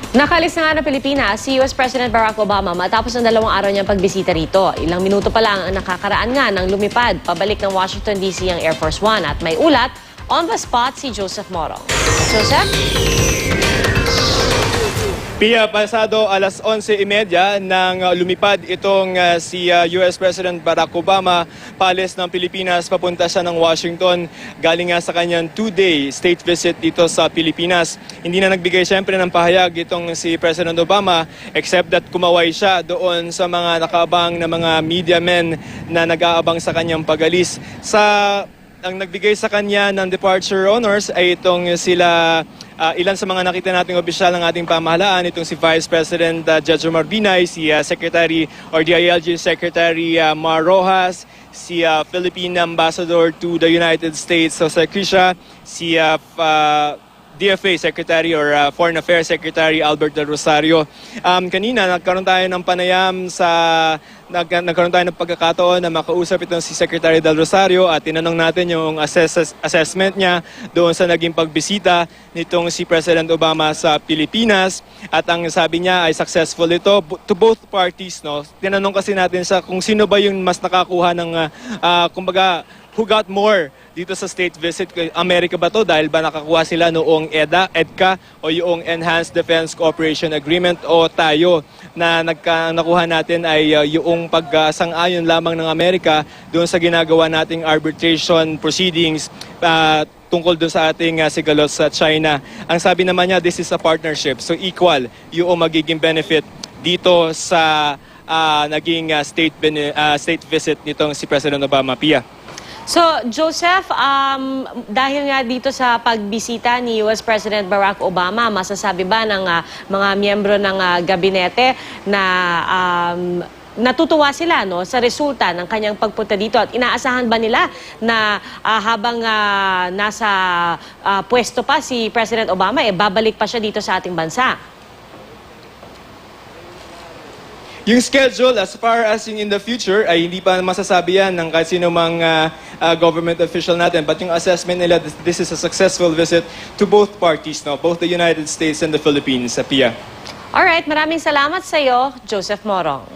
Nakalis na nga ng Pilipinas si US President Barack Obama matapos ng 2 araw niyang pagbisita rito. Ilang minuto pa lang ang nakakaraan nga ng lumipad pabalik ng Washington DC ang Air Force One at may ulat on the spot si Joseph Morong. Joseph? Pia, pasado alas 11:30 nang lumipad itong si US President Barack Obama paalis ng Pilipinas. Papunta siya ng Washington galing nga sa kanyang 2-day state visit dito sa Pilipinas. Hindi na nagbigay siyempre ng pahayag itong si President Obama except that kumaway siya doon sa mga nakaabang na mga media men na nag-aabang sa kanyang pag-alis. Ang nagbigay sa kanya ng departure honors ay itong sila ilan sa mga nakita nating opisyal ng ating pamahalaan, itong si Vice President Jejomar Binay, si Secretary or DILG Secretary Mar Rojas, si Philippine Ambassador to the United States Jose Crisha, si DFA Secretary or Foreign Affairs Secretary Albert Del Rosario. Kanina nagkaroon tayo ng panayam nagkaroon tayo ng pagkakataon na makausap itong si Secretary Del Rosario at tinanong natin yung assessment niya doon sa naging pagbisita nitong si President Obama sa Pilipinas at ang sabi niya ay successful ito to both parties, no. Tinanong kasi natin sa kung sino ba yung mas nakakuha ng kumbaga who got more dito sa state visit. Amerika ba to dahil ba nakakuha sila noong EDCA o yung Enhanced Defense Cooperation Agreement o tayo na nakuha natin ay yung pagsang-ayon lamang ng Amerika doon sa ginagawa nating arbitration proceedings tungkol doon sa ating sigalot sa China. Ang sabi naman niya, this is a partnership. So equal yung magiging benefit dito sa naging state visit nitong si President Obama. Pia. So, Joseph, dahil nga dito sa pagbisita ni US President Barack Obama, masasabi ba ng mga miyembro ng gabinete na natutuwa sila sa resulta ng kanyang pagpunta dito at inaasahan ba nila na habang nasa pwesto pa si President Obama, babalik pa siya dito sa ating bansa? Yung schedule as far as in the future ay hindi pa masasabi yan ng kahit sino mang government official natin. But yung assessment nila, this is a successful visit to both parties, no? Both the United States and the Philippines. Pia. Alright, maraming salamat sa iyo, Joseph Morong.